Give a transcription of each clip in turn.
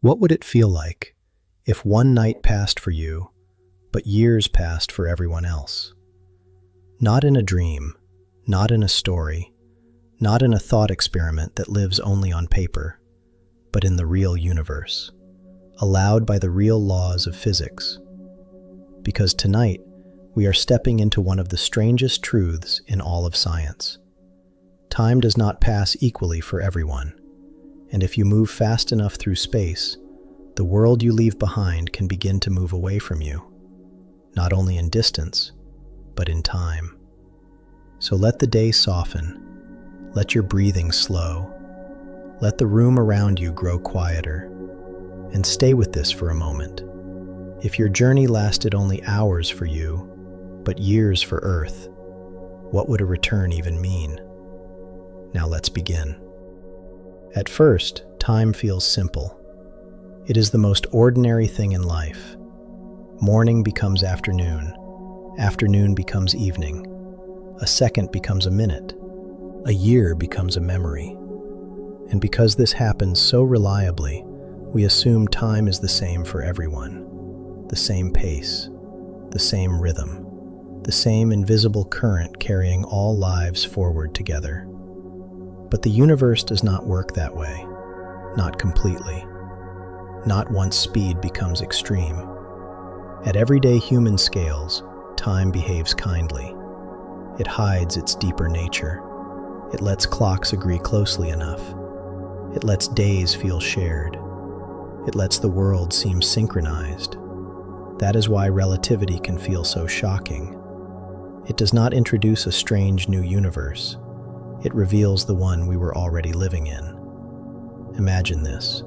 What would it feel like if one night passed for you, but years passed for everyone else? Not in a dream, not in a story, not in a thought experiment that lives only on paper, but in the real universe, allowed by the real laws of physics. Because tonight, we are stepping into one of the strangest truths in all of science. Time does not pass equally for everyone, and if you move fast enough through space, the world you leave behind can begin to move away from you, not only in distance, but in time. So let the day soften, let your breathing slow, let the room around you grow quieter, and stay with this for a moment. If your journey lasted only hours for you, but years for Earth, what would a return even mean? Now let's begin. At first, time feels simple. It is the most ordinary thing in life. Morning becomes afternoon, afternoon becomes evening, a second becomes a minute, a year becomes a memory. And because this happens so reliably, we assume time is the same for everyone, the same pace, the same rhythm, the same invisible current carrying all lives forward together. But the universe does not work that way, not completely, not once speed becomes extreme. At everyday human scales, time behaves kindly. It hides its deeper nature. It lets clocks agree closely enough. It lets days feel shared. It lets the world seem synchronized. That is why relativity can feel so shocking. It does not introduce a strange new universe. It reveals the one we were already living in. Imagine this.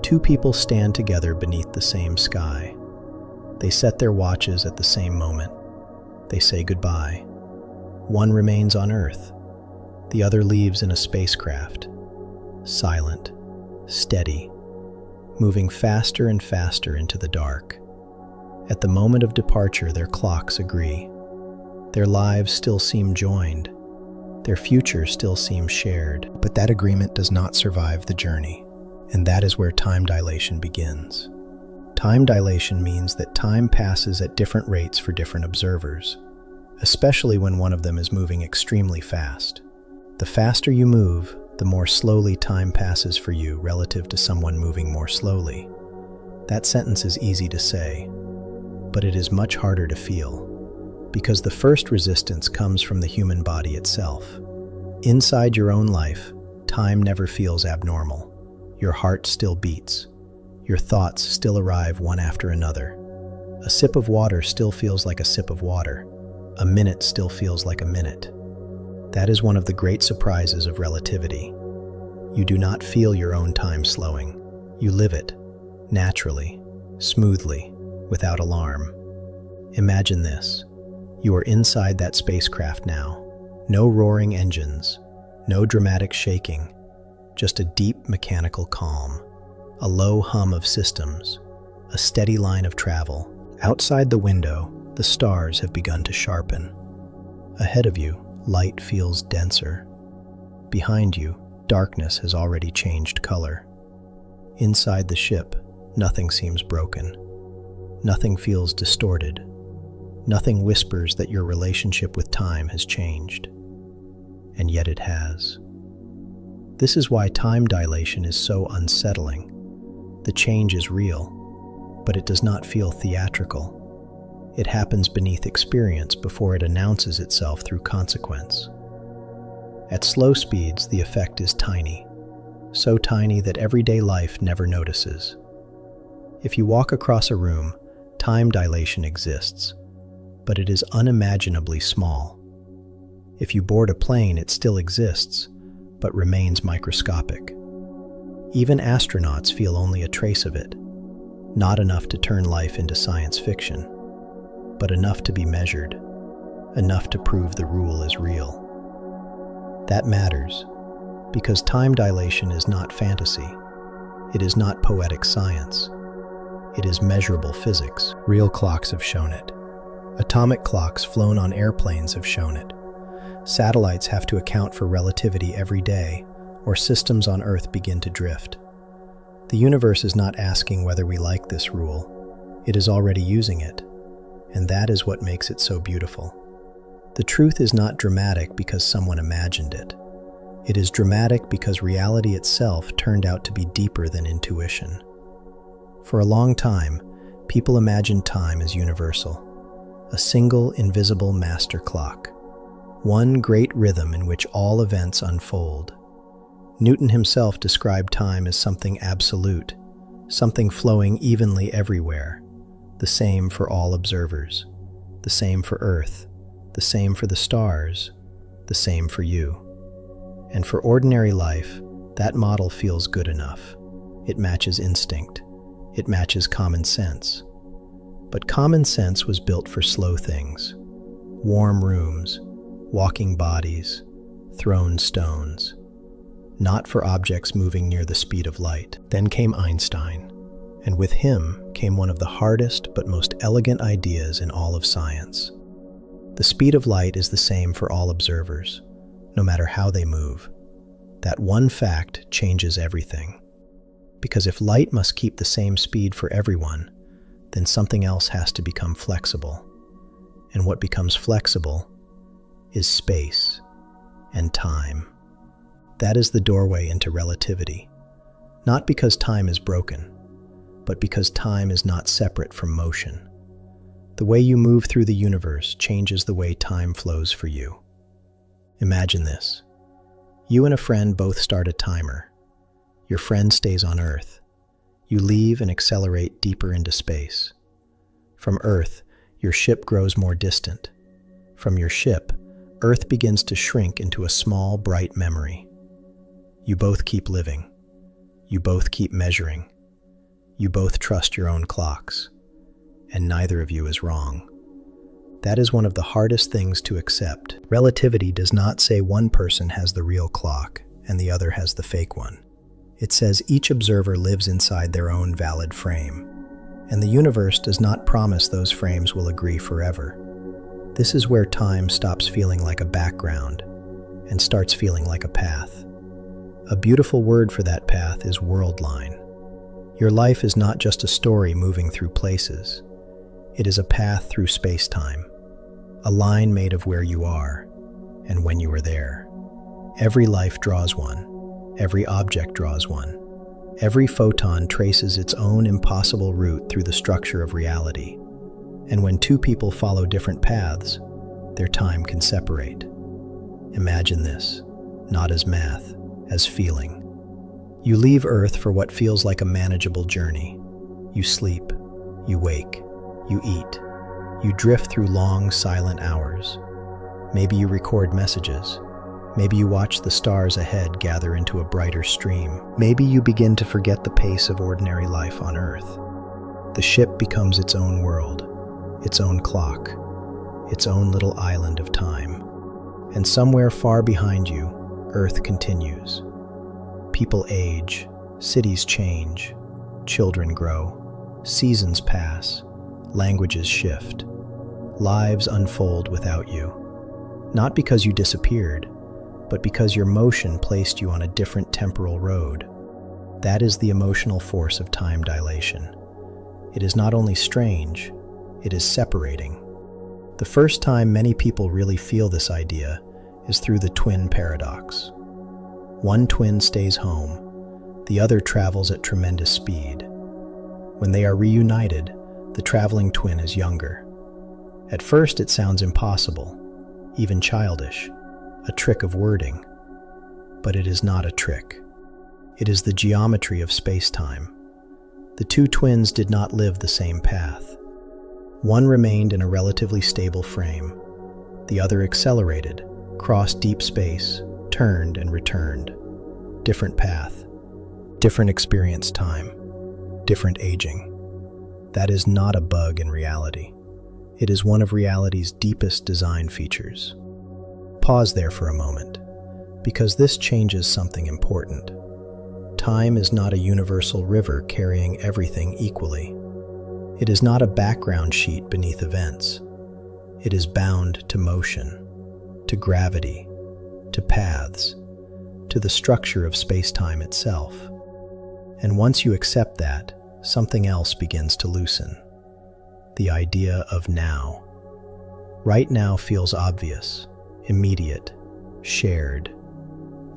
Two people stand together beneath the same sky. They set their watches at the same moment. They say goodbye. One remains on Earth. The other leaves in a spacecraft. Silent, steady, moving faster and faster into the dark. At the moment of departure, their clocks agree. Their lives still seem joined. Their future still seems shared, but that agreement does not survive the journey, and that is where time dilation begins. Time dilation means that time passes at different rates for different observers, especially when one of them is moving extremely fast. The faster you move, the more slowly time passes for you relative to someone moving more slowly. That sentence is easy to say, but it is much harder to feel, because the first resistance comes from the human body itself. Inside your own life, time never feels abnormal. Your heart still beats. Your thoughts still arrive one after another. A sip of water still feels like a sip of water. A minute still feels like a minute. That is one of the great surprises of relativity. You do not feel your own time slowing. You live it, naturally, smoothly, without alarm. Imagine this. You are inside that spacecraft now. No roaring engines, no dramatic shaking, just a deep mechanical calm, a low hum of systems, a steady line of travel. Outside the window, the stars have begun to sharpen. Ahead of you, light feels denser. Behind you, darkness has already changed color. Inside the ship, nothing seems broken. Nothing feels distorted. Nothing whispers that your relationship with time has changed. And yet it has. This is why time dilation is so unsettling. The change is real, but it does not feel theatrical. It happens beneath experience before it announces itself through consequence. At slow speeds, the effect is tiny, so tiny that everyday life never notices. If you walk across a room, time dilation exists, but it is unimaginably small. If you board a plane, it still exists, but remains microscopic. Even astronauts feel only a trace of it, not enough to turn life into science fiction, but enough to be measured, enough to prove the rule is real. That matters, because time dilation is not fantasy. It is not poetic science. It is measurable physics. Real clocks have shown it. Atomic clocks flown on airplanes have shown it. Satellites have to account for relativity every day, or systems on Earth begin to drift. The universe is not asking whether we like this rule. It is already using it, and that is what makes it so beautiful. The truth is not dramatic because someone imagined it. It is dramatic because reality itself turned out to be deeper than intuition. For a long time, people imagined time as universal, a single invisible master clock, one great rhythm in which all events unfold. Newton himself described time as something absolute, something flowing evenly everywhere, the same for all observers, the same for Earth, the same for the stars, the same for you. And for ordinary life, that model feels good enough. It matches instinct. It matches common sense. But common sense was built for slow things. Warm rooms, walking bodies, thrown stones. Not for objects moving near the speed of light. Then came Einstein, and with him came one of the hardest but most elegant ideas in all of science. The speed of light is the same for all observers, no matter how they move. That one fact changes everything. Because if light must keep the same speed for everyone, then something else has to become flexible. And what becomes flexible is space and time. That is the doorway into relativity. Not because time is broken, but because time is not separate from motion. The way you move through the universe changes the way time flows for you. Imagine this. You and a friend both start a timer. Your friend stays on Earth. You leave and accelerate deeper into space. From Earth, your ship grows more distant. From your ship, Earth begins to shrink into a small, bright memory. You both keep living. You both keep measuring. You both trust your own clocks. And neither of you is wrong. That is one of the hardest things to accept. Relativity does not say one person has the real clock and the other has the fake one. It says each observer lives inside their own valid frame. And the universe does not promise those frames will agree forever. This is where time stops feeling like a background and starts feeling like a path. A beautiful word for that path is world line. Your life is not just a story moving through places. It is a path through space-time, a line made of where you are and when you are there. Every life draws one. Every object draws one. Every photon traces its own impossible route through the structure of reality. And when two people follow different paths, their time can separate. Imagine this, not as math, as feeling. You leave Earth for what feels like a manageable journey. You sleep, you wake, you eat, you drift through long, silent hours. Maybe you record messages. Maybe you watch the stars ahead gather into a brighter stream. Maybe you begin to forget the pace of ordinary life on Earth. The ship becomes its own world, its own clock, its own little island of time. And somewhere far behind you, Earth continues. People age, cities change, children grow, seasons pass, languages shift, lives unfold without you. Not because you disappeared, but because your motion placed you on a different temporal road. That is the emotional force of time dilation. It is not only strange, it is separating. The first time many people really feel this idea is through the twin paradox. One twin stays home, the other travels at tremendous speed. When they are reunited, the traveling twin is younger. At first it sounds impossible, even childish, a trick of wording. But it is not a trick. It is the geometry of space-time. The two twins did not live the same path. One remained in a relatively stable frame. The other accelerated, crossed deep space, turned and returned. Different path, different experience time, different aging. That is not a bug in reality. It is one of reality's deepest design features. Pause there for a moment, because this changes something important. Time is not a universal river carrying everything equally. It is not a background sheet beneath events. It is bound to motion, to gravity, to paths, to the structure of space-time itself. And once you accept that, something else begins to loosen. The idea of now. Right now feels obvious, immediate, shared.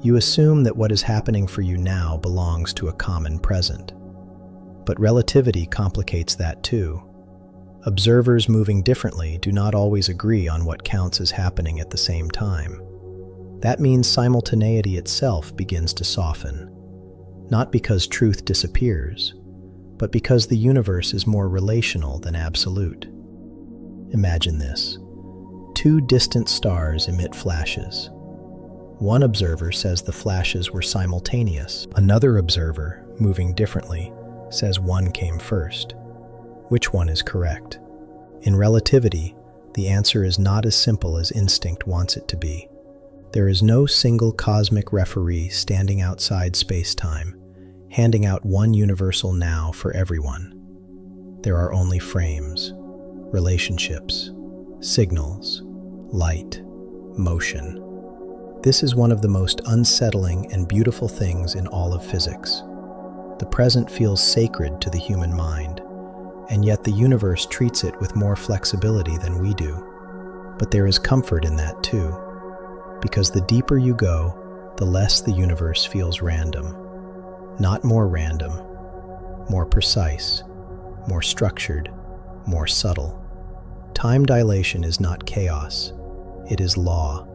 You assume that what is happening for you now belongs to a common present. But relativity complicates that too. Observers moving differently do not always agree on what counts as happening at the same time. That means simultaneity itself begins to soften, not because truth disappears, but because the universe is more relational than absolute. Imagine this. Two distant stars emit flashes. One observer says the flashes were simultaneous. Another observer, moving differently, says one came first. Which one is correct? In relativity, the answer is not as simple as instinct wants it to be. There is no single cosmic referee standing outside space-time, handing out one universal now for everyone. There are only frames, relationships, signals, light, motion. This is one of the most unsettling and beautiful things in all of physics. The present feels sacred to the human mind, and yet the universe treats it with more flexibility than we do. But there is comfort in that too, because the deeper you go, the less the universe feels random. Not more random, more precise, more structured, more subtle. Time dilation is not chaos, it is law.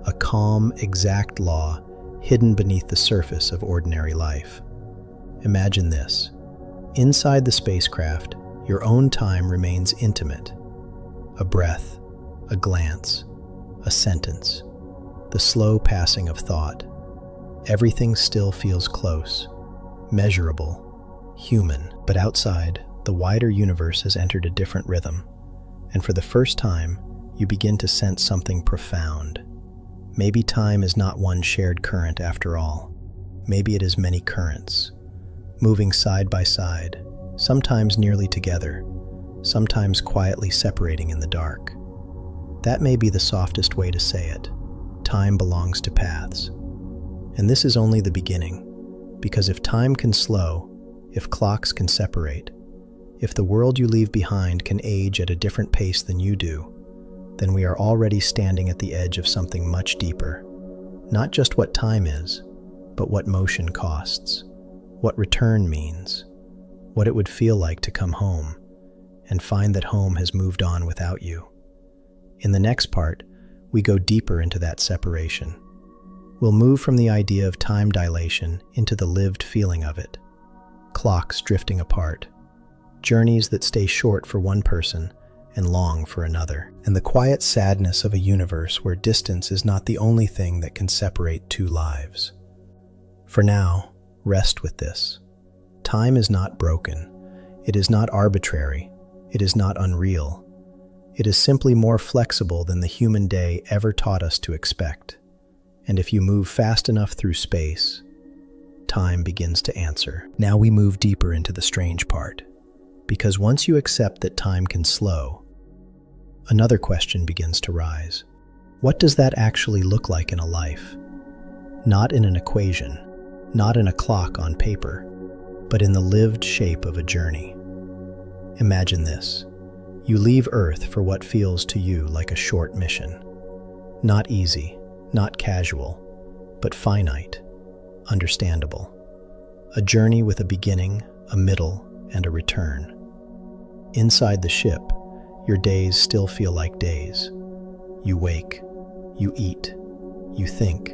A calm, exact law hidden beneath the surface of ordinary life. Imagine this. Inside the spacecraft, your own time remains intimate. A breath, a glance, a sentence, the slow passing of thought. Everything still feels close, measurable, human. But outside, the wider universe has entered a different rhythm, and for the first time, you begin to sense something profound. Maybe time is not one shared current after all. Maybe it is many currents, moving side by side, sometimes nearly together, sometimes quietly separating in the dark. That may be the softest way to say it. Time belongs to paths. And this is only the beginning, because if time can slow, if clocks can separate, if the world you leave behind can age at a different pace than you do, then we are already standing at the edge of something much deeper. Not just what time is, but what motion costs, what return means, what it would feel like to come home and find that home has moved on without you. In the next part, we go deeper into that separation. We'll move from the idea of time dilation into the lived feeling of it. Clocks drifting apart, journeys that stay short for one person and long for another, and the quiet sadness of a universe where distance is not the only thing that can separate two lives. For now, rest with this. Time is not broken. It is not arbitrary. It is not unreal. It is simply more flexible than the human day ever taught us to expect. And if you move fast enough through space, time begins to answer. Now we move deeper into the strange part, because once you accept that time can slow, another question begins to rise. What does that actually look like in a life? Not in an equation, not in a clock on paper, but in the lived shape of a journey. Imagine this. You leave Earth for what feels to you like a short mission. Not easy, not casual, but finite, understandable. A journey with a beginning, a middle, and a return. Inside the ship, your days still feel like days. You wake, you eat, you think,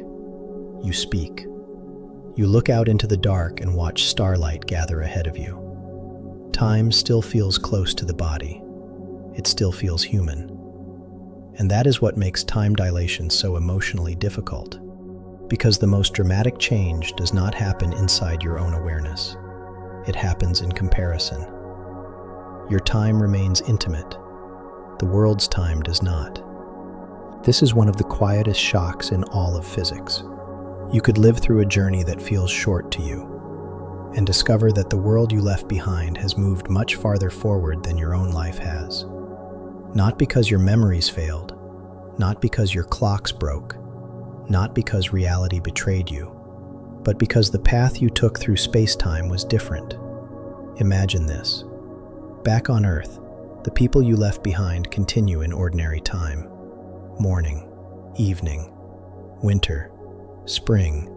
you speak. You look out into the dark and watch starlight gather ahead of you. Time still feels close to the body. It still feels human. And that is what makes time dilation so emotionally difficult, because the most dramatic change does not happen inside your own awareness. It happens in comparison. Your time remains intimate. The world's time does not. This is one of the quietest shocks in all of physics. You could live through a journey that feels short to you, and discover that the world you left behind has moved much farther forward than your own life has. Not because your memories failed, not because your clocks broke, not because reality betrayed you, but because the path you took through space-time was different. Imagine this. Back on Earth, the people you left behind continue in ordinary time. Morning, evening, winter, spring,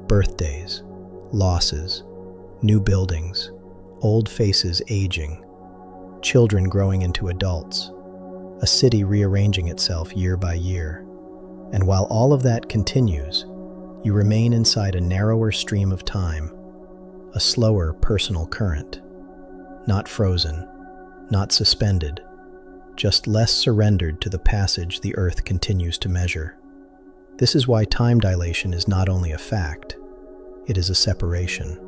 birthdays, losses, new buildings, old faces aging, children growing into adults, a city rearranging itself year by year. And while all of that continues, you remain inside a narrower stream of time, a slower personal current. Not frozen, not suspended, just less surrendered to the passage the Earth continues to measure. This is why time dilation is not only a fact, it is a separation.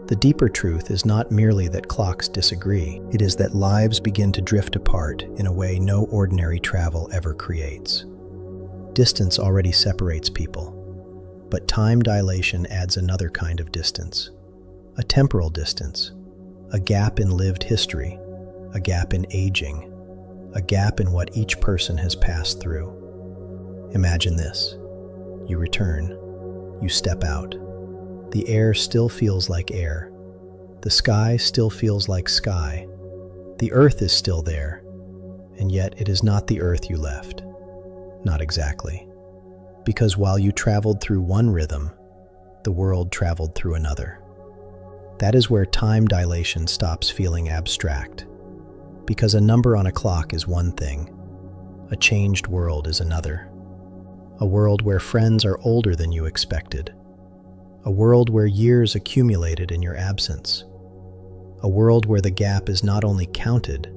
The deeper truth is not merely that clocks disagree, it is that lives begin to drift apart in a way no ordinary travel ever creates. Distance already separates people, but time dilation adds another kind of distance, a temporal distance, a gap in lived history, a gap in aging, a gap in what each person has passed through. Imagine this. You return, you step out. The air still feels like air. The sky still feels like sky. The Earth is still there, and yet it is not the Earth you left. Not exactly. Because while you traveled through one rhythm, the world traveled through another. That is where time dilation stops feeling abstract. Because a number on a clock is one thing, a changed world is another. A world where friends are older than you expected. A world where years accumulated in your absence. A world where the gap is not only counted,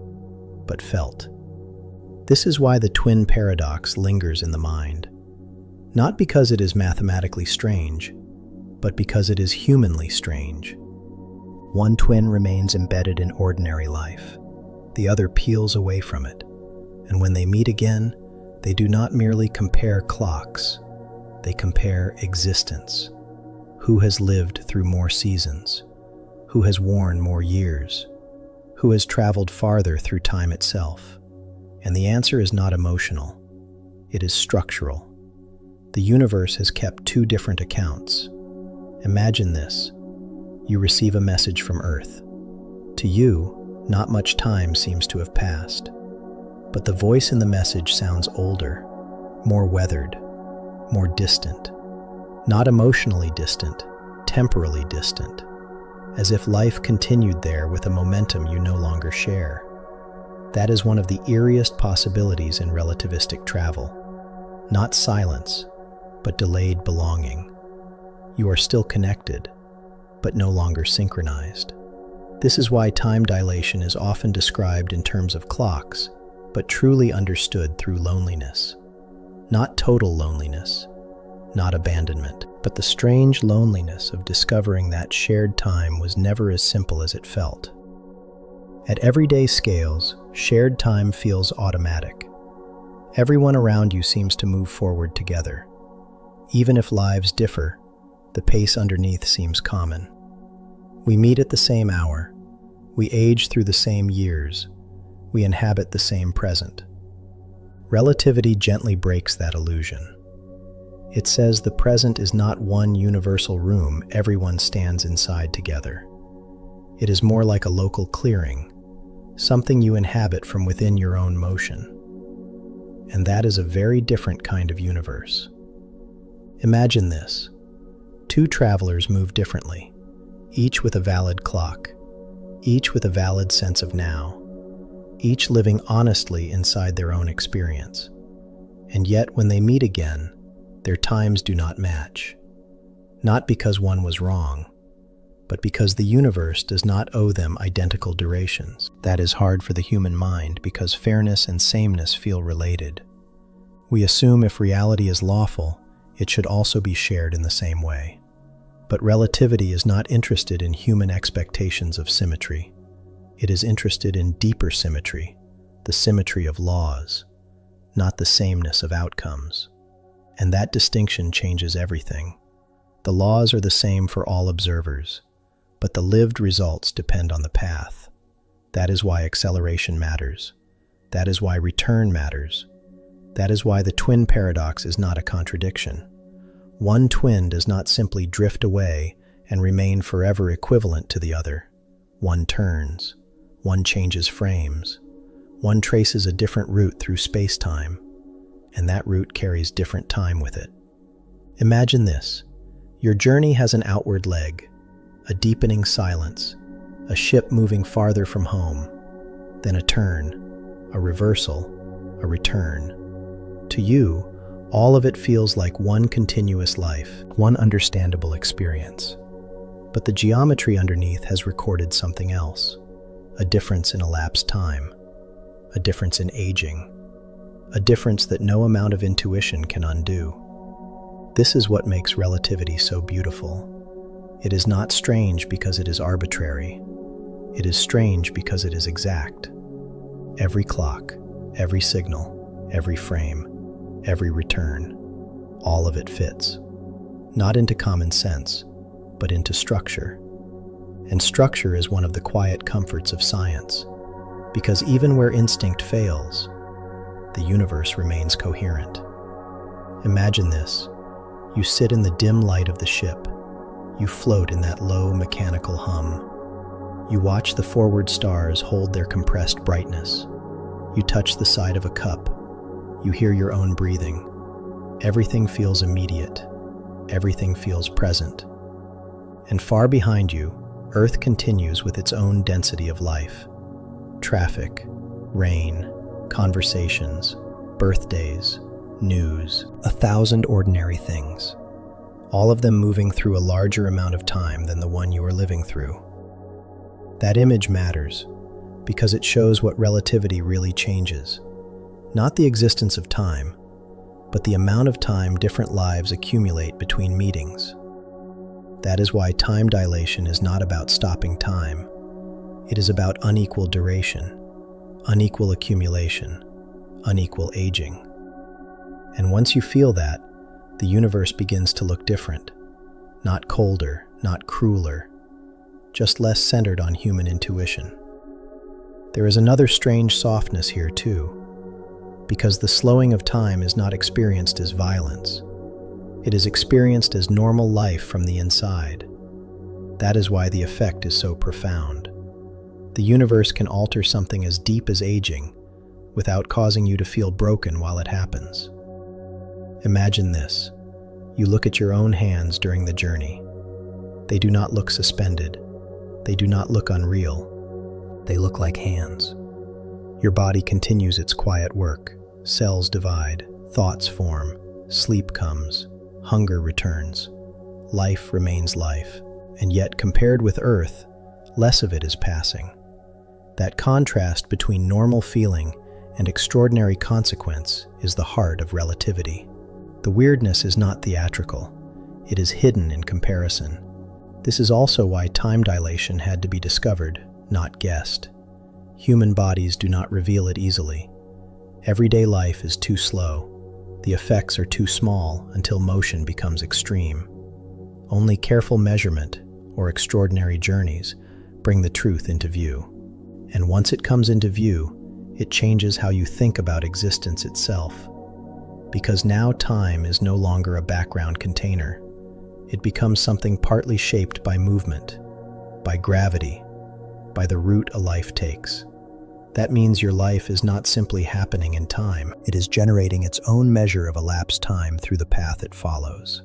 but felt. This is why the twin paradox lingers in the mind. Not because it is mathematically strange, but because it is humanly strange. One twin remains embedded in ordinary life. The other peels away from it. And when they meet again, they do not merely compare clocks, they compare existence. Who has lived through more seasons? Who has worn more years? Who has traveled farther through time itself? And the answer is not emotional. It is structural. The universe has kept two different accounts. Imagine this. You receive a message from Earth. To you, not much time seems to have passed. But the voice in the message sounds older, more weathered, more distant. Not emotionally distant, temporally distant. As if life continued there with a momentum you no longer share. That is one of the eeriest possibilities in relativistic travel. Not silence, but delayed belonging. You are still connected, but no longer synchronized. This is why time dilation is often described in terms of clocks, but truly understood through loneliness. Not total loneliness, not abandonment, but the strange loneliness of discovering that shared time was never as simple as it felt. At everyday scales, shared time feels automatic. Everyone around you seems to move forward together. Even if lives differ, the pace underneath seems common. We meet at the same hour. We age through the same years. We inhabit the same present. Relativity gently breaks that illusion. It says the present is not one universal room everyone stands inside together. It is more like a local clearing, something you inhabit from within your own motion. And that is a very different kind of universe. Imagine this. Two travelers move differently, each with a valid clock, each with a valid sense of now, each living honestly inside their own experience. And yet when they meet again, their times do not match. Not because one was wrong, but because the universe does not owe them identical durations. That is hard for the human mind because fairness and sameness feel related. We assume if reality is lawful, it should also be shared in the same way. But relativity is not interested in human expectations of symmetry. It is interested in deeper symmetry, the symmetry of laws, not the sameness of outcomes. And that distinction changes everything. The laws are the same for all observers, but the lived results depend on the path. That is why acceleration matters. That is why return matters. That is why the twin paradox is not a contradiction. One twin does not simply drift away and remain forever equivalent to the other. One turns, one changes frames, one traces a different route through space-time, and that route carries different time with it. Imagine this. Your journey has an outward leg, a deepening silence, a ship moving farther from home, then a turn, a reversal, a return. To you, all of it feels like one continuous life, one understandable experience. But the geometry underneath has recorded something else, a difference in elapsed time, a difference in aging, a difference that no amount of intuition can undo. This is what makes relativity so beautiful. It is not strange because it is arbitrary. It is strange because it is exact. Every clock, every signal, every frame, every return, all of it fits. Not into common sense, but into structure. And structure is one of the quiet comforts of science, because even where instinct fails, the universe remains coherent. Imagine this. You sit in the dim light of the ship. You float in that low mechanical hum. You watch the forward stars hold their compressed brightness. You touch the side of a cup. You hear your own breathing. Everything feels immediate. Everything feels present. And far behind you, Earth continues with its own density of life. Traffic, rain, conversations, birthdays, news, 1,000 ordinary things. All of them moving through a larger amount of time than the one you are living through. That image matters because it shows what relativity really changes. Not the existence of time, but the amount of time different lives accumulate between meetings. That is why time dilation is not about stopping time. It is about unequal duration, unequal accumulation, unequal aging. And once you feel that, the universe begins to look different. Not colder, not crueler, just less centered on human intuition. There is another strange softness here too, because the slowing of time is not experienced as violence. It is experienced as normal life from the inside. That is why the effect is so profound. The universe can alter something as deep as aging without causing you to feel broken while it happens. Imagine this. You look at your own hands during the journey. They do not look suspended. They do not look unreal. They look like hands. Your body continues its quiet work. Cells divide, thoughts form, sleep comes, hunger returns. Life remains life, and yet compared with Earth, less of it is passing. That contrast between normal feeling and extraordinary consequence is the heart of relativity. The weirdness is not theatrical. It is hidden in comparison. This is also why time dilation had to be discovered, not guessed. Human bodies do not reveal it easily. Everyday life is too slow. The effects are too small until motion becomes extreme. Only careful measurement or extraordinary journeys bring the truth into view. And once it comes into view, it changes how you think about existence itself. Because now time is no longer a background container. It becomes something partly shaped by movement, by gravity, by the route a life takes. That means your life is not simply happening in time. It is generating its own measure of elapsed time through the path it follows.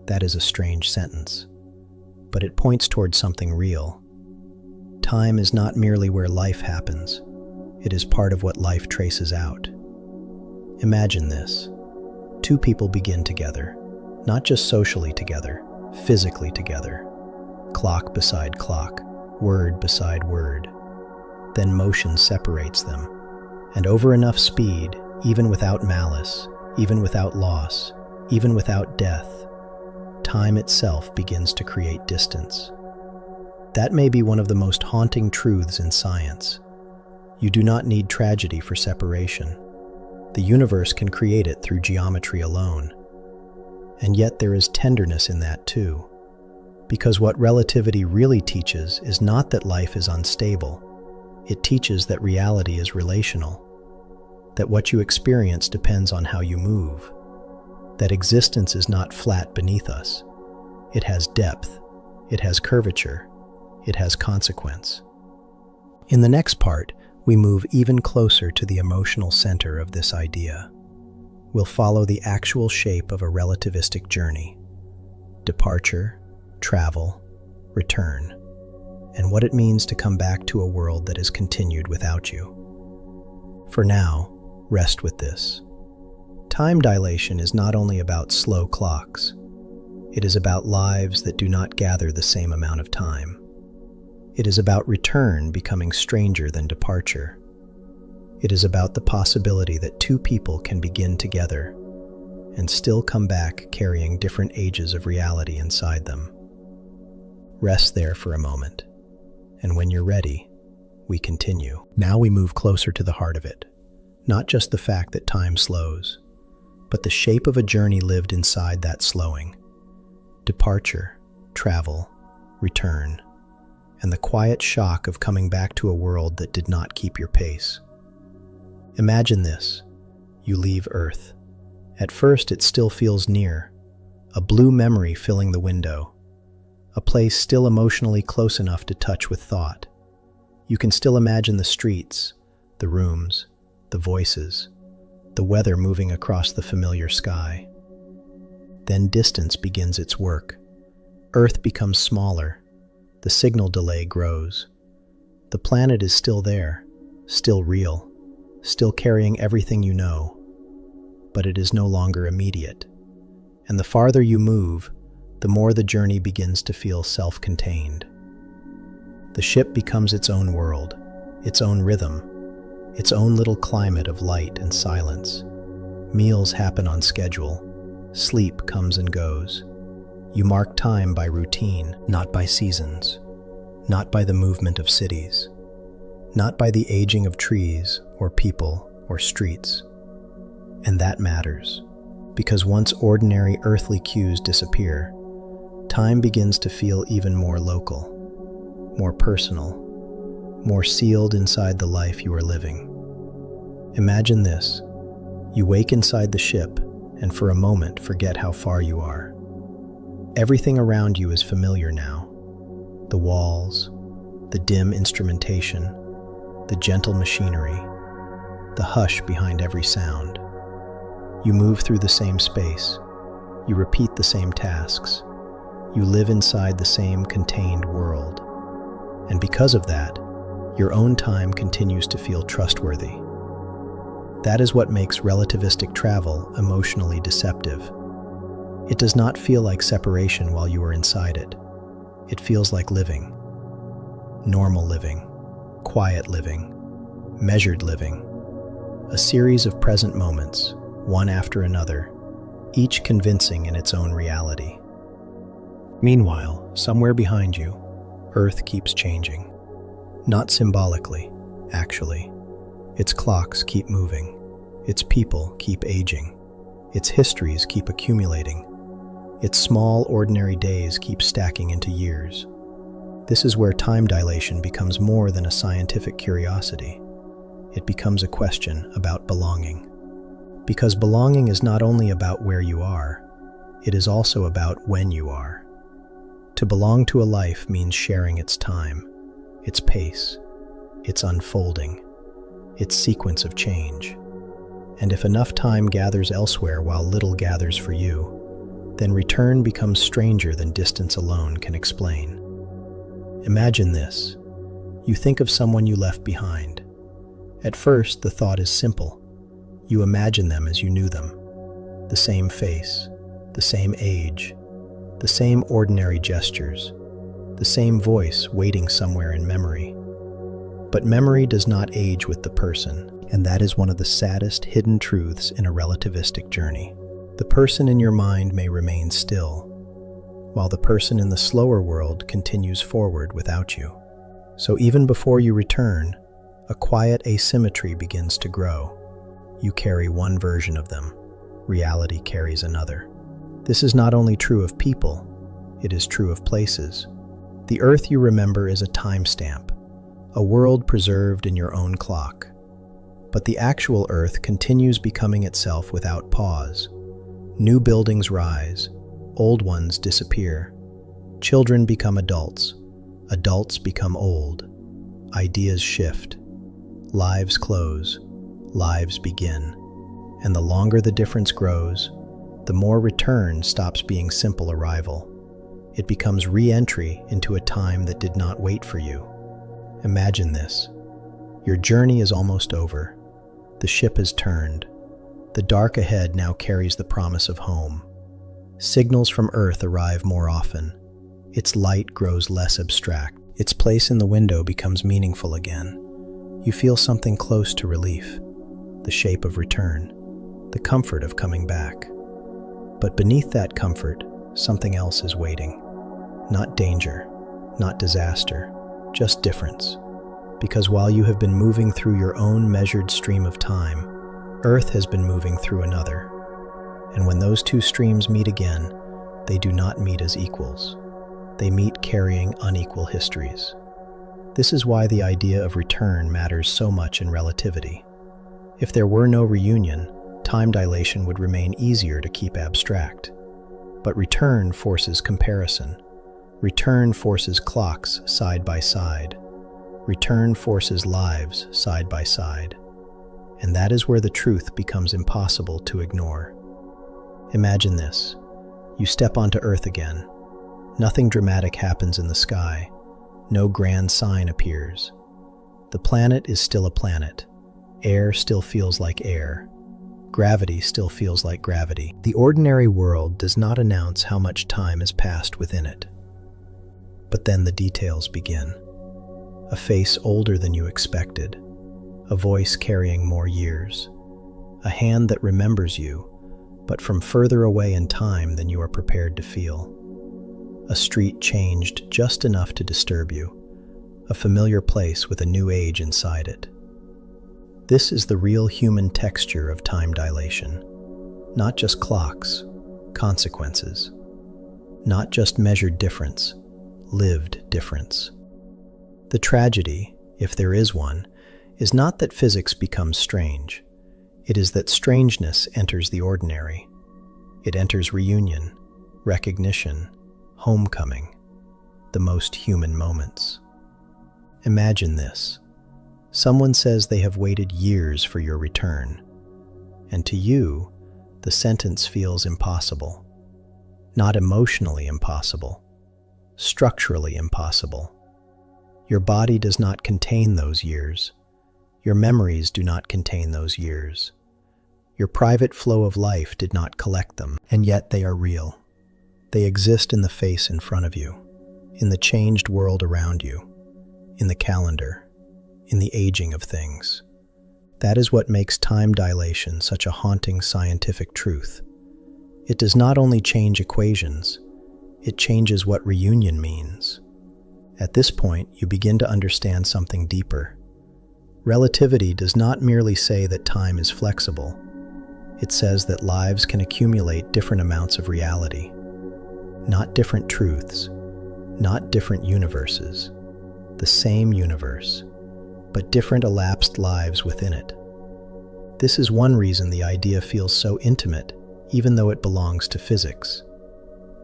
That is a strange sentence, but it points towards something real. Time is not merely where life happens. It is part of what life traces out. Imagine this. Two people begin together, not just socially together, physically together. Clock beside clock, word beside word. Then motion separates them. And over enough speed, even without malice, even without loss, even without death, time itself begins to create distance. That may be one of the most haunting truths in science. You do not need tragedy for separation. The universe can create it through geometry alone. And yet there is tenderness in that too. Because what relativity really teaches is not that life is unstable. It teaches that reality is relational. That what you experience depends on how you move. that existence is not flat beneath us. It has depth, it has curvature, it has consequence. In the next part, we move even closer to the emotional center of this idea. We'll follow the actual shape of a relativistic journey: departure, travel, return, and what it means to come back to a world that has continued without you. For now, rest with this. Time dilation is not only about slow clocks. It is about lives that do not gather the same amount of time. It is about return becoming stranger than departure. It is about the possibility that two people can begin together and still come back carrying different ages of reality inside them. Rest there for a moment, and when you're ready, we continue. Now we move closer to the heart of it, not just the fact that time slows, but the shape of a journey lived inside that slowing. Departure, travel, return, and the quiet shock of coming back to a world that did not keep your pace. Imagine this. You leave Earth. At first, it still feels near, a blue memory filling the window, a place still emotionally close enough to touch with thought. You can still imagine the streets, the rooms, the voices, the weather moving across the familiar sky. Then distance begins its work. Earth becomes smaller. The signal delay grows. The planet is still there, still real, still carrying everything you know, but it is no longer immediate. And the farther you move, the more the journey begins to feel self-contained. The ship becomes its own world, its own rhythm, its own little climate of light and silence. Meals happen on schedule. Sleep comes and goes. You mark time by routine, not by seasons, not by the movement of cities, not by the aging of trees or people or streets. And that matters, because once ordinary earthly cues disappear, time begins to feel even more local, more personal, more sealed inside the life you are living. Imagine this. You wake inside the ship and for a moment forget how far you are. Everything around you is familiar now. The walls, the dim instrumentation, the gentle machinery, the hush behind every sound. You move through the same space. You repeat the same tasks. You live inside the same contained world. And because of that, your own time continues to feel trustworthy. That is what makes relativistic travel emotionally deceptive. It does not feel like separation while you are inside it. It feels like living. Normal living, quiet living, measured living. A series of present moments, one after another, each convincing in its own reality. Meanwhile, somewhere behind you, Earth keeps changing. Not symbolically, actually. Its clocks keep moving. Its people keep aging. Its histories keep accumulating. Its small, ordinary days keep stacking into years. This is where time dilation becomes more than a scientific curiosity. It becomes a question about belonging. Because belonging is not only about where you are, it is also about when you are. To belong to a life means sharing its time, its pace, its unfolding, its sequence of change. And if enough time gathers elsewhere while little gathers for you, then return becomes stranger than distance alone can explain. Imagine this. You think of someone you left behind. At first, the thought is simple. You imagine them as you knew them. The same face, the same age, the same ordinary gestures, the same voice waiting somewhere in memory. But memory does not age with the person, and that is one of the saddest hidden truths in a relativistic journey. The person in your mind may remain still, while the person in the slower world continues forward without you. So even before you return, a quiet asymmetry begins to grow. You carry one version of them. Reality carries another. This is not only true of people, it is true of places. The Earth you remember is a timestamp, a world preserved in your own clock. But the actual Earth continues becoming itself without pause. New buildings rise, old ones disappear. Children become adults, adults become old. Ideas shift, lives close, lives begin. And the longer the difference grows, the more return stops being simple arrival. It becomes re-entry into a time that did not wait for you. Imagine this. Your journey is almost over. The ship has turned. The dark ahead now carries the promise of home. Signals from Earth arrive more often. Its light grows less abstract. Its place in the window becomes meaningful again. You feel something close to relief, the shape of return, the comfort of coming back. But beneath that comfort, something else is waiting. Not danger, not disaster, just difference. Because while you have been moving through your own measured stream of time, Earth has been moving through another. And when those two streams meet again, they do not meet as equals. They meet carrying unequal histories. This is why the idea of return matters so much in relativity. If there were no reunion, time dilation would remain easier to keep abstract. But return forces comparison. Return forces clocks side by side. Return forces lives side by side. And that is where the truth becomes impossible to ignore. Imagine this. You step onto Earth again. Nothing dramatic happens in the sky. No grand sign appears. The planet is still a planet. Air still feels like air. Gravity still feels like gravity. The ordinary world does not announce how much time has passed within it. But then the details begin. A face older than you expected. A voice carrying more years. A hand that remembers you, but from further away in time than you are prepared to feel. A street changed just enough to disturb you. A familiar place with a new age inside it. This is the real human texture of time dilation. Not just clocks, consequences. Not just measured difference, lived difference. The tragedy, if there is one, is not that physics becomes strange. It is that strangeness enters the ordinary. It enters reunion, recognition, homecoming, the most human moments. Imagine this. Someone says they have waited years for your return, and to you, the sentence feels impossible. Not emotionally impossible, structurally impossible. Your body does not contain those years. Your memories do not contain those years. Your private flow of life did not collect them, and yet they are real. They exist in the face in front of you, in the changed world around you, in the calendar, in the aging of things. That is what makes time dilation such a haunting scientific truth. It does not only change equations, it changes what reunion means. At this point, you begin to understand something deeper. Relativity does not merely say that time is flexible. It says that lives can accumulate different amounts of reality. Not different truths, not different universes. The same universe, but different elapsed lives within it. This is one reason the idea feels so intimate, even though it belongs to physics.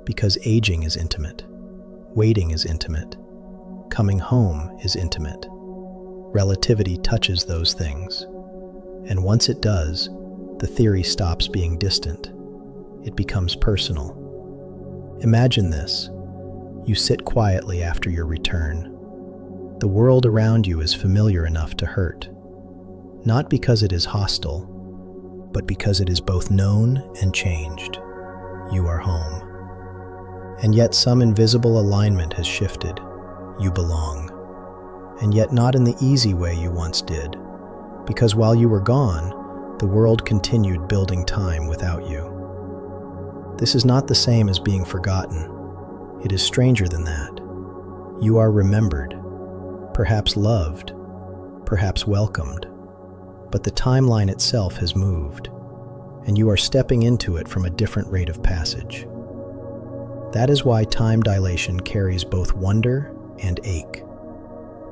Because aging is intimate, waiting is intimate, coming home is intimate. Relativity touches those things, and once it does, the theory stops being distant. It becomes personal. Imagine this. You sit quietly after your return. The world around you is familiar enough to hurt, not because it is hostile, but because it is both known and changed. You are home. And yet some invisible alignment has shifted. You belong. And yet not in the easy way you once did, because while you were gone, the world continued building time without you. This is not the same as being forgotten. It is stranger than that. You are remembered, perhaps loved, perhaps welcomed, but the timeline itself has moved, and you are stepping into it from a different rate of passage. That is why time dilation carries both wonder and ache.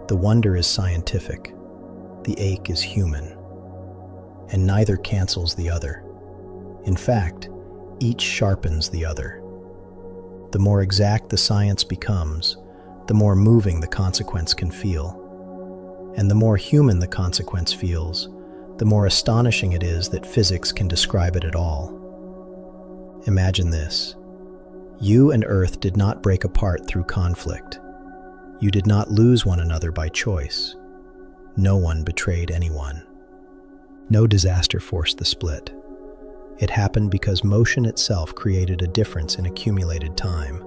The wonder is scientific, the ache is human, and neither cancels the other. In fact, Each sharpens the other. The more exact the science becomes, the more moving the consequence can feel. And the more human the consequence feels, the more astonishing it is that physics can describe it at all. Imagine this. You and Earth did not break apart through conflict. You did not lose one another by choice. No one betrayed anyone. No disaster forced the split. It happened because motion itself created a difference in accumulated time.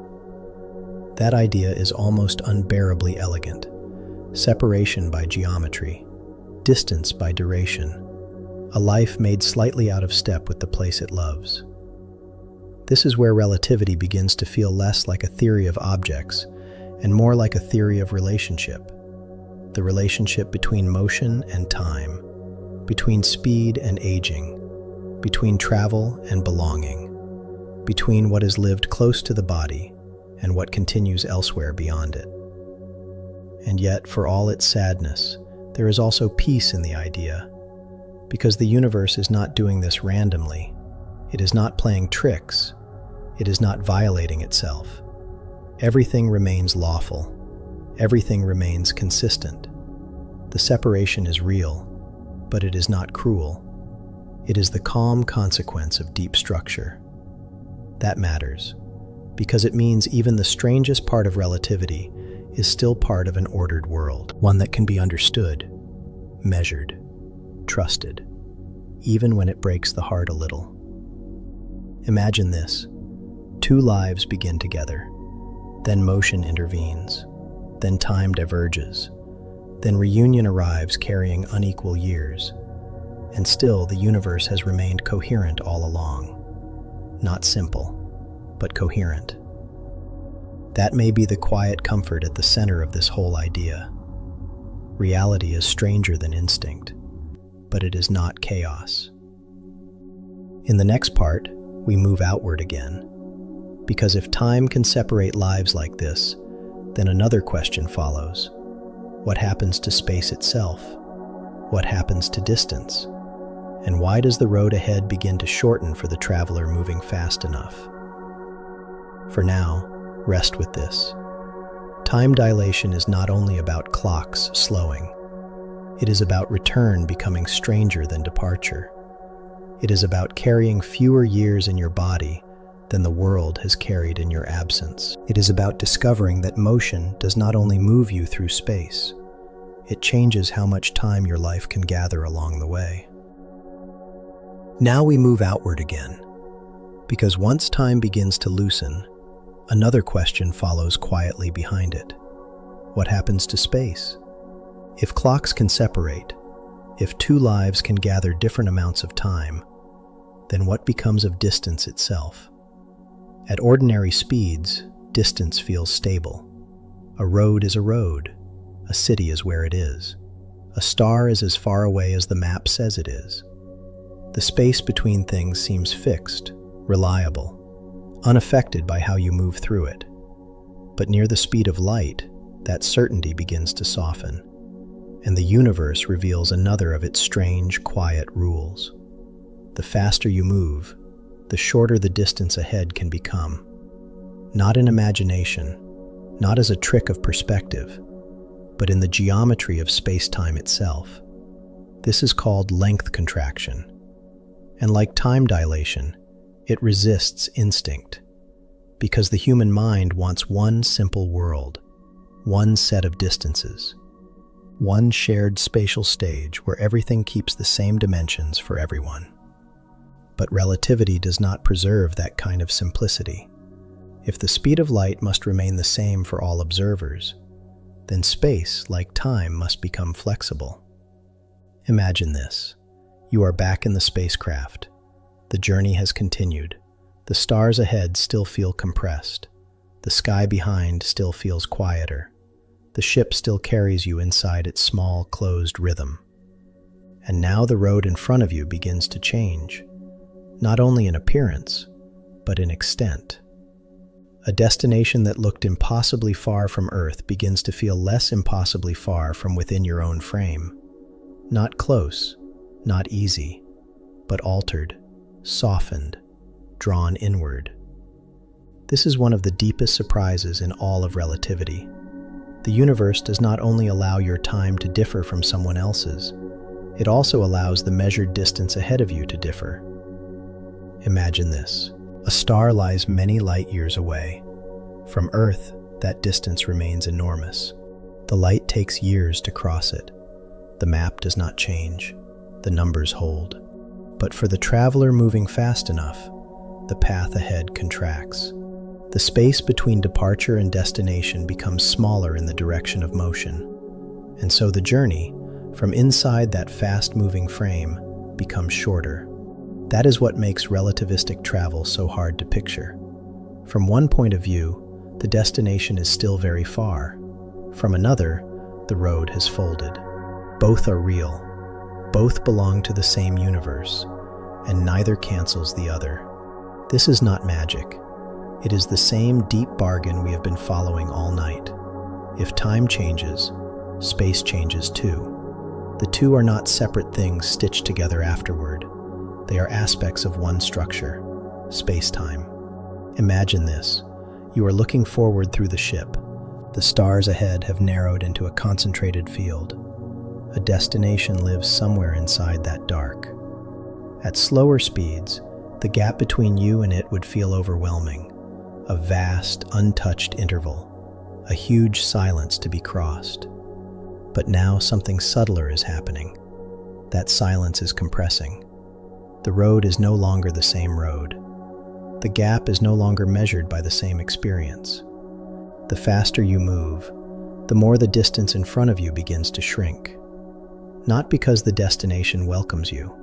That idea is almost unbearably elegant. Separation by geometry, distance by duration, a life made slightly out of step with the place it loves. This is where relativity begins to feel less like a theory of objects and more like a theory of relationship. The relationship between motion and time, between speed and aging, between travel and belonging, between what is lived close to the body and what continues elsewhere beyond it. And yet, for all its sadness, there is also peace in the idea, because the universe is not doing this randomly. It is not playing tricks. It is not violating itself. Everything remains lawful. Everything remains consistent. The separation is real, but it is not cruel. It is the calm consequence of deep structure. That matters, because it means even the strangest part of relativity is still part of an ordered world, one that can be understood, measured, trusted, even when it breaks the heart a little. Imagine this. Two lives begin together, then motion intervenes, then time diverges, then reunion arrives carrying unequal years, and still the universe has remained coherent all along. Not simple, but coherent. That may be the quiet comfort at the center of this whole idea. Reality is stranger than instinct, but it is not chaos. In the next part, we move outward again, because if time can separate lives like this, then another question follows. What happens to space itself? What happens to distance? And why does the road ahead begin to shorten for the traveler moving fast enough? For now, rest with this. Time dilation is not only about clocks slowing. It is about return becoming stranger than departure. It is about carrying fewer years in your body than the world has carried in your absence. It is about discovering that motion does not only move you through space, it changes how much time your life can gather along the way. Now we move outward again, because once time begins to loosen, another question follows quietly behind it. What happens to space? If clocks can separate, if two lives can gather different amounts of time, then what becomes of distance itself? At ordinary speeds, distance feels stable. A road is a road. A city is where it is. A star is as far away as the map says it is. The space between things seems fixed, reliable, unaffected by how you move through it. But near the speed of light, that certainty begins to soften, and the universe reveals another of its strange, quiet rules. The faster you move, the shorter the distance ahead can become. Not in imagination, not as a trick of perspective, but in the geometry of space-time itself. This is called length contraction. And like time dilation, it resists instinct, because the human mind wants one simple world, one set of distances, one shared spatial stage where everything keeps the same dimensions for everyone. But relativity does not preserve that kind of simplicity. If the speed of light must remain the same for all observers, then space, like time, must become flexible. Imagine this. You are back in the spacecraft. The journey has continued. The stars ahead still feel compressed. The sky behind still feels quieter. The ship still carries you inside its small, closed rhythm. And now the road in front of you begins to change, not only in appearance, but in extent. A destination that looked impossibly far from Earth begins to feel less impossibly far from within your own frame. Not close, not easy, but altered, softened, drawn inward. This is one of the deepest surprises in all of relativity. The universe does not only allow your time to differ from someone else's, it also allows the measured distance ahead of you to differ. Imagine this. A star lies many light years away. From Earth, that distance remains enormous. The light takes years to cross it. The map does not change. The numbers hold. But for the traveler moving fast enough, the path ahead contracts. The space between departure and destination becomes smaller in the direction of motion. And so the journey, from inside that fast-moving frame, becomes shorter. That is what makes relativistic travel so hard to picture. From one point of view, the destination is still very far. From another, the road has folded. Both are real. Both belong to the same universe, and neither cancels the other. This is not magic. It is the same deep bargain we have been following all night. If time changes, space changes too. The two are not separate things stitched together afterward. They are aspects of one structure, space-time. Imagine this. You are looking forward through the ship. The stars ahead have narrowed into a concentrated field. A destination lives somewhere inside that dark. At slower speeds, the gap between you and it would feel overwhelming. A vast, untouched interval. A huge silence to be crossed. But now something subtler is happening. That silence is compressing. The road is no longer the same road. The gap is no longer measured by the same experience. The faster you move, the more the distance in front of you begins to shrink. Not because the destination welcomes you,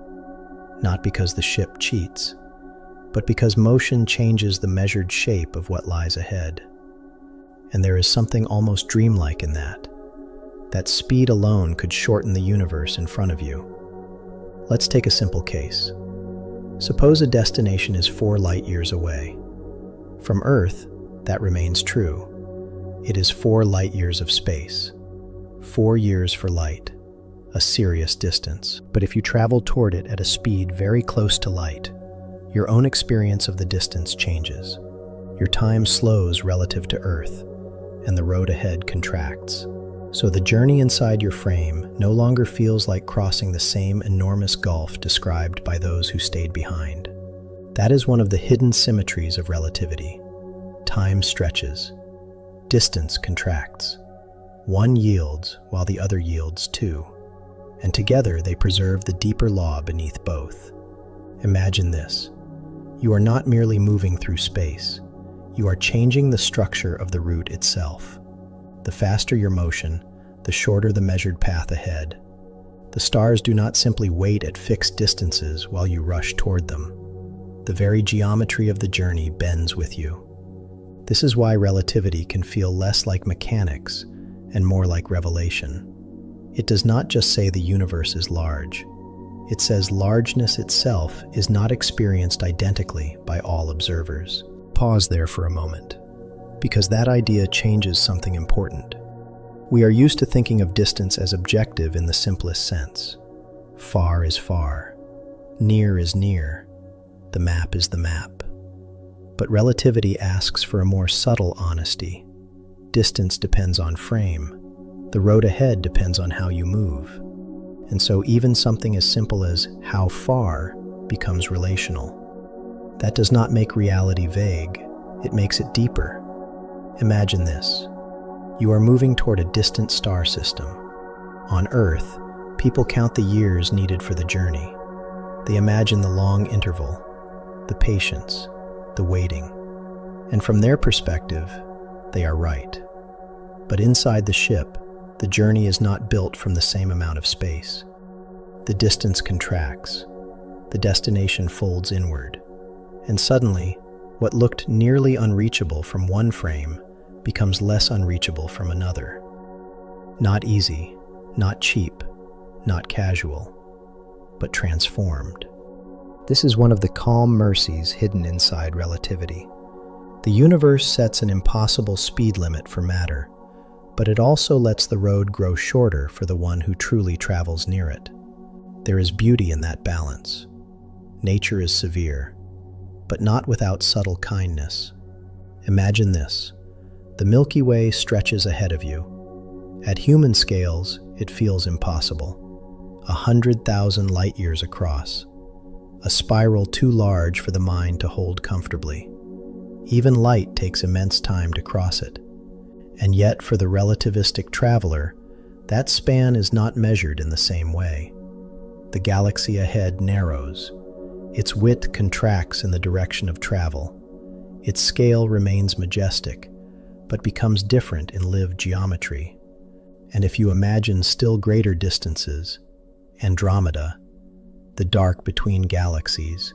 not because the ship cheats, but because motion changes the measured shape of what lies ahead. And there is something almost dreamlike in that. That speed alone could shorten the universe in front of you. Let's take a simple case. Suppose a destination is 4 light years away. From Earth, that remains true. It is 4 light years of space. 4 years for light, a serious distance. But if you travel toward it at a speed very close to light, your own experience of the distance changes. Your time slows relative to Earth, and the road ahead contracts. So the journey inside your frame no longer feels like crossing the same enormous gulf described by those who stayed behind. That is one of the hidden symmetries of relativity. Time stretches. Distance contracts. One yields while the other yields too. And together they preserve the deeper law beneath both. Imagine this. You are not merely moving through space. You are changing the structure of the route itself. The faster your motion, the shorter the measured path ahead. The stars do not simply wait at fixed distances while you rush toward them. The very geometry of the journey bends with you. This is why relativity can feel less like mechanics and more like revelation. It does not just say the universe is large. It says largeness itself is not experienced identically by all observers. Pause there for a moment, because that idea changes something important. We are used to thinking of distance as objective in the simplest sense. Far is far. Near is near. The map is the map. But relativity asks for a more subtle honesty. Distance depends on frame. The road ahead depends on how you move. And so even something as simple as how far becomes relational. That does not make reality vague. It makes it deeper. Imagine this. You are moving toward a distant star system. On Earth, people count the years needed for the journey. They imagine the long interval, the patience, the waiting. And from their perspective, they are right. But inside the ship, the journey is not built from the same amount of space. The distance contracts. The destination folds inward. And suddenly, what looked nearly unreachable from one frame becomes less unreachable from another. Not easy, not cheap, not casual, but transformed. This is one of the calm mercies hidden inside relativity. The universe sets an impossible speed limit for matter, but it also lets the road grow shorter for the one who truly travels near it. There is beauty in that balance. Nature is severe. but not without subtle kindness. Imagine this. The Milky Way stretches ahead of you. At human scales, it feels impossible. 100,000 light-years across. A spiral too large for the mind to hold comfortably. Even light takes immense time to cross it. And yet, for the relativistic traveler, that span is not measured in the same way. The galaxy ahead narrows. Its width contracts in the direction of travel. Its scale remains majestic, but becomes different in lived geometry. And if you imagine still greater distances, Andromeda, the dark between galaxies,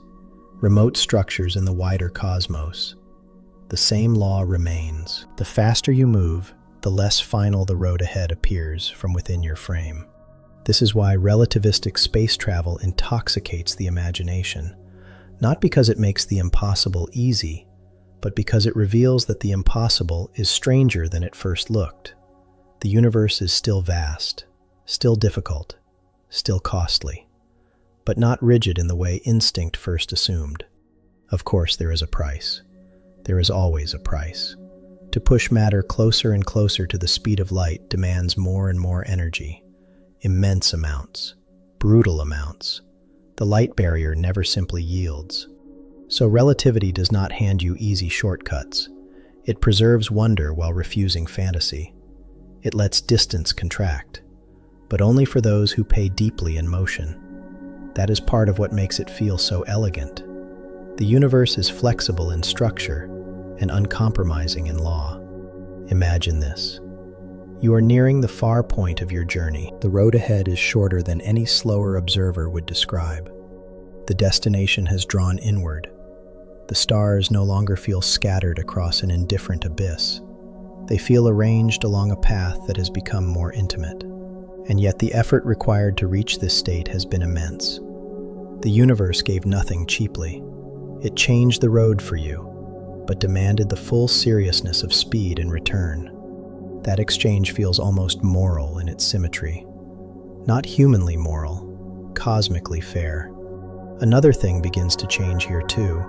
remote structures in the wider cosmos, the same law remains. The faster you move, the less final the road ahead appears from within your frame. This is why relativistic space travel intoxicates the imagination, not because it makes the impossible easy, but because it reveals that the impossible is stranger than it first looked. The universe is still vast, still difficult, still costly, but not rigid in the way instinct first assumed. Of course, there is a price. There is always a price. To push matter closer and closer to the speed of light demands more and more energy, immense amounts, brutal amounts. The light barrier never simply yields. So relativity does not hand you easy shortcuts. It preserves wonder while refusing fantasy. It lets distance contract, but only for those who pay deeply in motion. That is part of what makes it feel so elegant. The universe is flexible in structure and uncompromising in law. Imagine this. You are nearing the far point of your journey. The road ahead is shorter than any slower observer would describe. The destination has drawn inward. The stars no longer feel scattered across an indifferent abyss. They feel arranged along a path that has become more intimate. And yet the effort required to reach this state has been immense. The universe gave nothing cheaply. It changed the road for you, but demanded the full seriousness of speed in return. That exchange feels almost moral in its symmetry. Not humanly moral, cosmically fair. Another thing begins to change here too,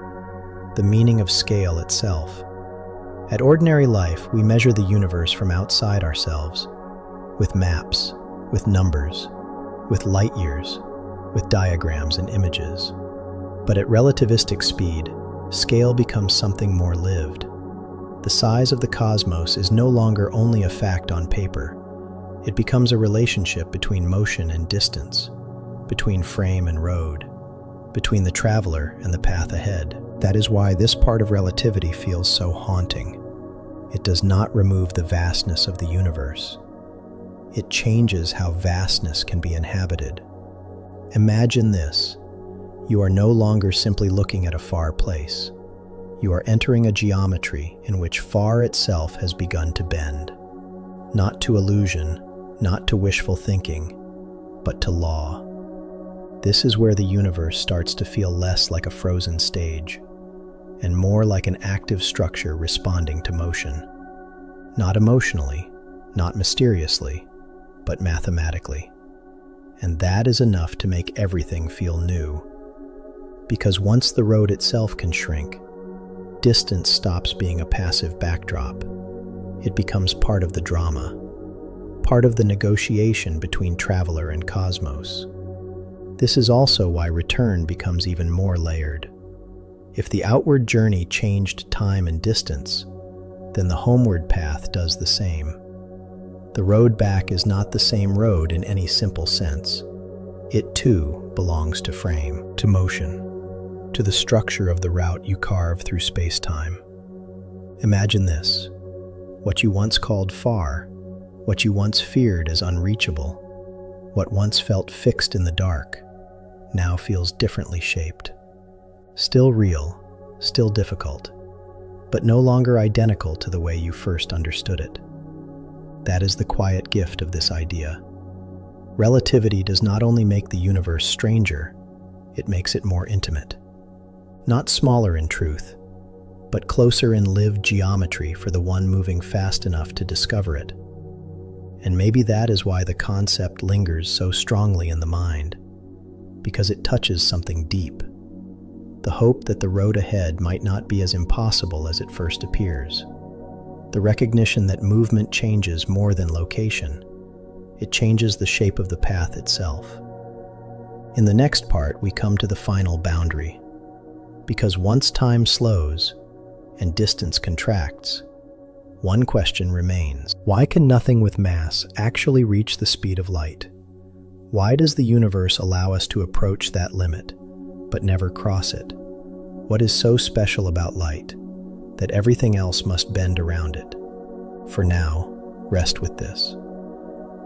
the meaning of scale itself. At ordinary life, we measure the universe from outside ourselves, with maps, with numbers, with light years, with diagrams and images. But at relativistic speed, scale becomes something more lived. The size of the cosmos is no longer only a fact on paper. It becomes a relationship between motion and distance, between frame and road, between the traveler and the path ahead. That is why this part of relativity feels so haunting. It does not remove the vastness of the universe. It changes how vastness can be inhabited. Imagine this. You are no longer simply looking at a far place. You are entering a geometry in which far itself has begun to bend. Not to illusion, not to wishful thinking, but to law. This is where the universe starts to feel less like a frozen stage, and more like an active structure responding to motion. Not emotionally, not mysteriously, but mathematically. And that is enough to make everything feel new. Because once the road itself can shrink, distance stops being a passive backdrop. It becomes part of the drama, part of the negotiation between traveler and cosmos. This is also why return becomes even more layered. If the outward journey changed time and distance, then the homeward path does the same. The road back is not the same road in any simple sense. It too belongs to frame, to motion, to the structure of the route you carve through space-time. Imagine this. What you once called far, what you once feared as unreachable, what once felt fixed in the dark, now feels differently shaped. Still real, still difficult, but no longer identical to the way you first understood it. That is the quiet gift of this idea. Relativity does not only make the universe stranger, it makes it more intimate. Not smaller in truth, but closer in lived geometry for the one moving fast enough to discover it. And maybe that is why the concept lingers so strongly in the mind, because it touches something deep. the hope that the road ahead might not be as impossible as it first appears, the recognition that movement changes more than location. It changes the shape of the path itself. In the next part, we come to the final boundary, because once time slows and distance contracts, one question remains. Why can nothing with mass actually reach the speed of light? Why does the universe allow us to approach that limit, but never cross it? What is so special about light that everything else must bend around it? For now, rest with this.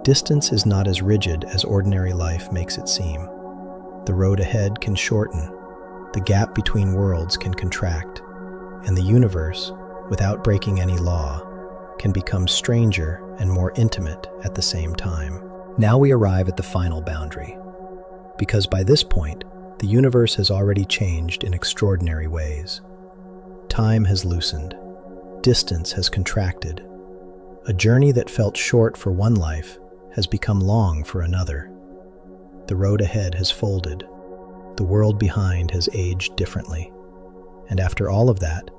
Distance is not as rigid as ordinary life makes it seem. The road ahead can shorten, the gap between worlds can contract, and the universe, without breaking any law, can become stranger and more intimate at the same time. Now we arrive at the final boundary, because by this point, the universe has already changed in extraordinary ways. Time has loosened, distance has contracted. A journey that felt short for one life has become long for another. The road ahead has folded, the world behind has aged differently, and after all of that,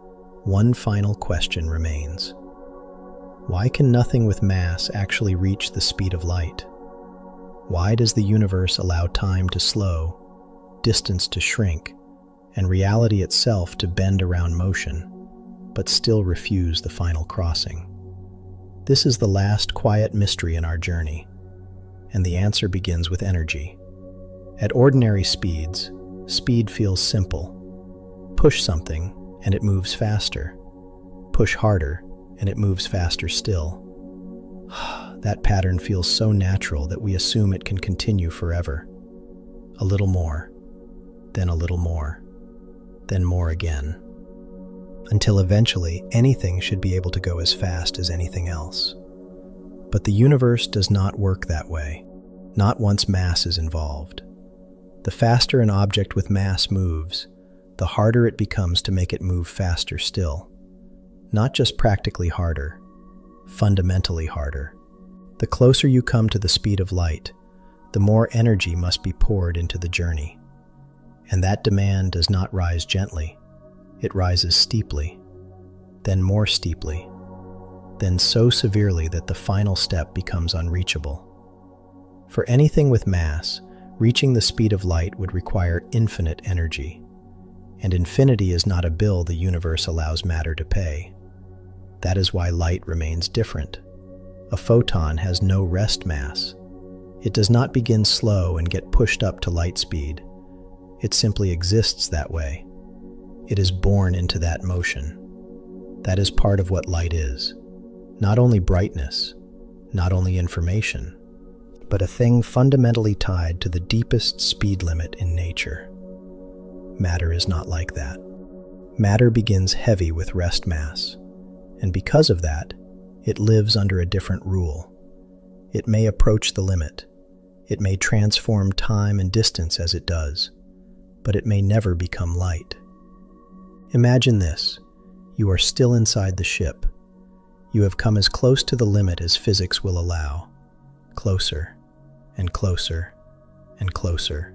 one final question remains. Why can nothing with mass actually reach the speed of light? Why does the universe allow time to slow, distance to shrink, and reality itself to bend around motion, but still refuse the final crossing? This is the last quiet mystery in our journey, and the answer begins with energy. At ordinary speeds, speed feels simple. Push something, and it moves faster. Push harder, and it moves faster still. That pattern feels so natural that we assume it can continue forever. A little more, then a little more, then more again, until eventually anything should be able to go as fast as anything else. But the universe does not work that way, not once mass is involved. The faster an object with mass moves, the harder it becomes to make it move faster still. Not just practically harder, fundamentally harder. The closer you come to the speed of light, the more energy must be poured into the journey. And that demand does not rise gently. It rises steeply, then more steeply, then so severely that the final step becomes unreachable. For anything with mass, reaching the speed of light would require infinite energy, and infinity is not a bill the universe allows matter to pay. That is why light remains different. A photon has no rest mass. It does not begin slow and get pushed up to light speed. It simply exists that way. It is born into that motion. That is part of what light is. Not only brightness, not only information, but a thing fundamentally tied to the deepest speed limit in nature. Matter is not like that. Matter begins heavy with rest mass, and because of that, it lives under a different rule. It may approach the limit. It may transform time and distance as it does, but it may never become light. Imagine this. You are still inside the ship. You have come as close to the limit as physics will allow. Closer, and closer, and closer.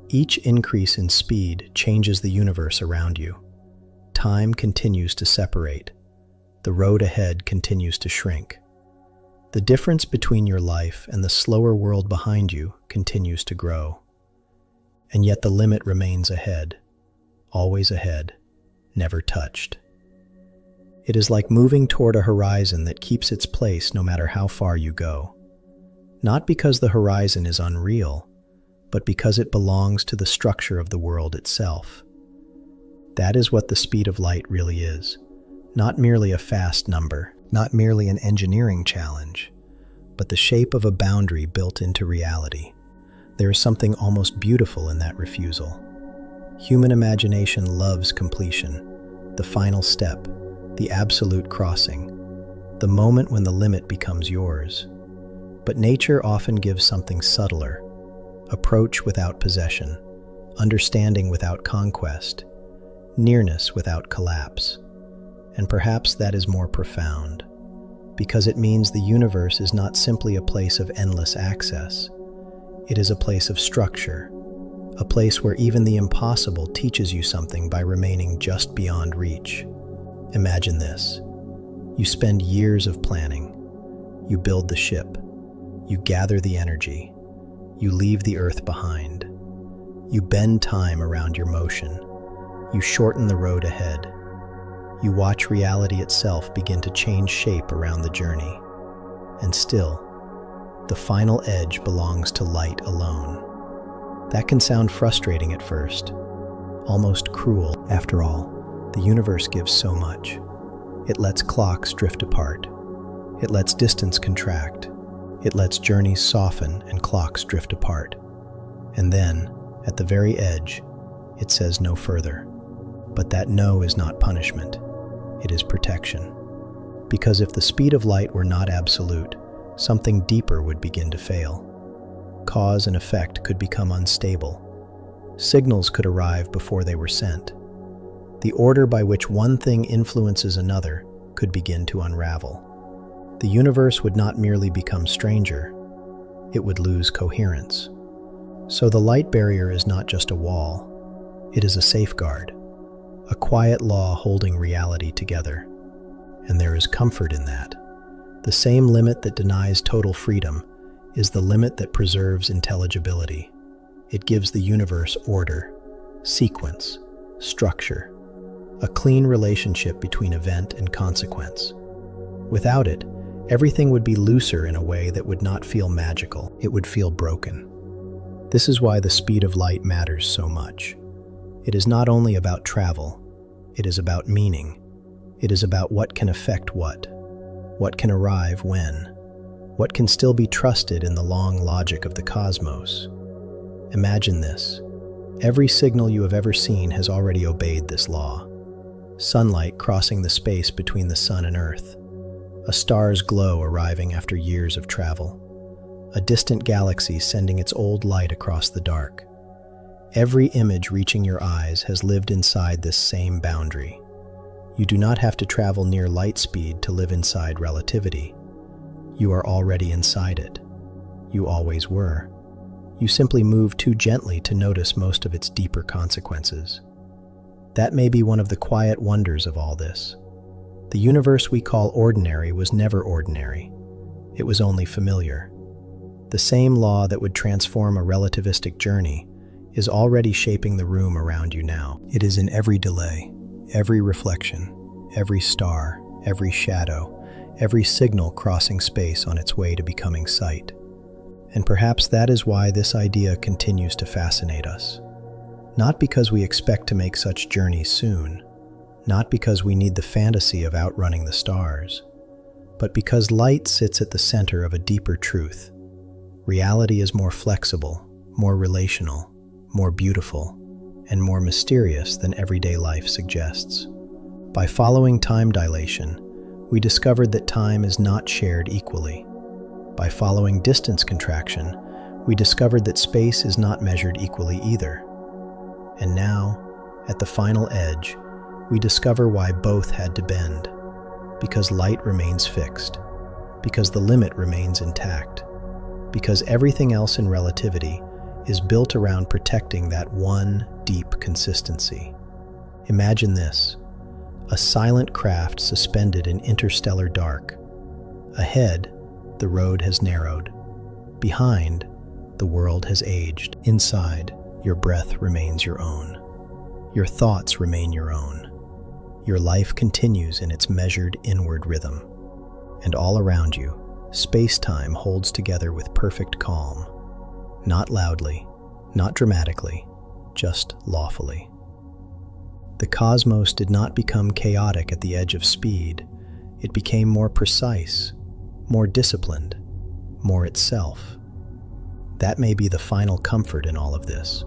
Each increase in speed changes the universe around you. Time continues to separate. The road ahead continues to shrink. The difference between your life and the slower world behind you continues to grow. And yet the limit remains ahead, always ahead, never touched. It is like moving toward a horizon that keeps its place no matter how far you go. Not because the horizon is unreal, but because it belongs to the structure of the world itself. That is what the speed of light really is. Not merely a fast number, not merely an engineering challenge, but the shape of a boundary built into reality. There is something almost beautiful in that refusal. Human imagination loves completion, the final step, the absolute crossing, the moment when the limit becomes yours. But nature often gives something subtler: approach without possession, understanding without conquest, nearness without collapse. And perhaps that is more profound, because it means the universe is not simply a place of endless access. It is a place of structure, a place where even the impossible teaches you something by remaining just beyond reach. Imagine this. You spend years of planning. You build the ship. You gather the energy. You leave the Earth behind. You bend time around your motion. You shorten the road ahead. You watch reality itself begin to change shape around the journey. And still, the final edge belongs to light alone. That can sound frustrating at first, almost cruel. After all, the universe gives so much. It lets clocks drift apart. It lets distance contract. It lets journeys soften and clocks drift apart. And then, at the very edge, it says no further. But that no is not punishment. It is protection. Because if the speed of light were not absolute, something deeper would begin to fail. Cause and effect could become unstable. Signals could arrive before they were sent. The order by which one thing influences another could begin to unravel. The universe would not merely become stranger, it would lose coherence. So the light barrier is not just a wall, it is a safeguard, a quiet law holding reality together. And there is comfort in that. The same limit that denies total freedom is the limit that preserves intelligibility. It gives the universe order, sequence, structure, a clean relationship between event and consequence. Without it, everything would be looser in a way that would not feel magical. It would feel broken. This is why the speed of light matters so much. It is not only about travel, it is about meaning. It is about what can affect what can arrive when, what can still be trusted in the long logic of the cosmos. Imagine this. Every signal you have ever seen has already obeyed this law. Sunlight crossing the space between the sun and Earth. A star's glow arriving after years of travel. A distant galaxy sending its old light across the dark. Every image reaching your eyes has lived inside this same boundary. You do not have to travel near light speed to live inside relativity. You are already inside it. You always were. You simply move too gently to notice most of its deeper consequences. That may be one of the quiet wonders of all this. The universe we call ordinary was never ordinary. It was only familiar. The same law that would transform a relativistic journey is already shaping the room around you now. It is in every delay, every reflection, every star, every shadow, every signal crossing space on its way to becoming sight. And perhaps that is why this idea continues to fascinate us. Not because we expect to make such journeys soon, not because we need the fantasy of outrunning the stars, but because light sits at the center of a deeper truth. Reality is more flexible, more relational, more beautiful, and more mysterious than everyday life suggests. By following time dilation, we discovered that time is not shared equally. By following distance contraction, we discovered that space is not measured equally either. And now, at the final edge, we discover why both had to bend. Because light remains fixed. Because the limit remains intact. Because everything else in relativity is built around protecting that one deep consistency. Imagine this, a silent craft suspended in interstellar dark. Ahead, the road has narrowed. Behind, the world has aged. Inside, your breath remains your own. Your thoughts remain your own. Your life continues in its measured inward rhythm. And all around you, space-time holds together with perfect calm. Not loudly, not dramatically, just lawfully. The cosmos did not become chaotic at the edge of speed. It became more precise, more disciplined, more itself. That may be the final comfort in all of this.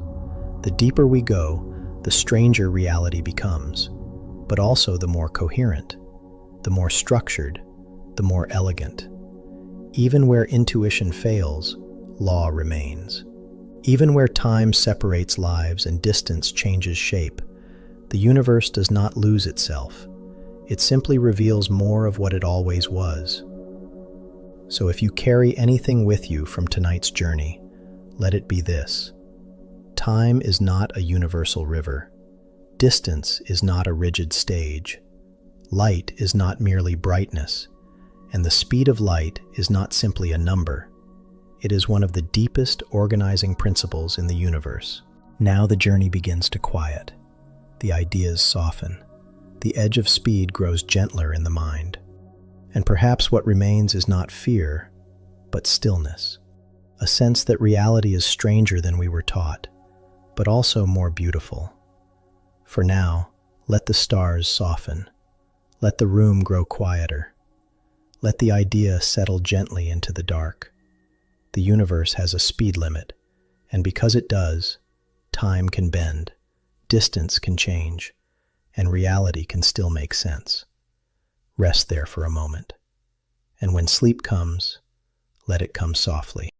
The deeper we go, the stranger reality becomes, but also the more coherent, the more structured, the more elegant. Even where intuition fails, law remains. Even where time separates lives and distance changes shape, the universe does not lose itself. It simply reveals more of what it always was. So if you carry anything with you from tonight's journey, let it be this. Time is not a universal river. Distance is not a rigid stage. Light is not merely brightness, and the speed of light is not simply a number. It is one of the deepest organizing principles in the universe. Now the journey begins to quiet. The ideas soften. The edge of speed grows gentler in the mind. And perhaps what remains is not fear, but stillness. A sense that reality is stranger than we were taught, but also more beautiful. For now, let the stars soften. Let the room grow quieter. Let the idea settle gently into the dark. The universe has a speed limit, and because it does, time can bend, distance can change, and reality can still make sense. Rest there for a moment, and when sleep comes, let it come softly.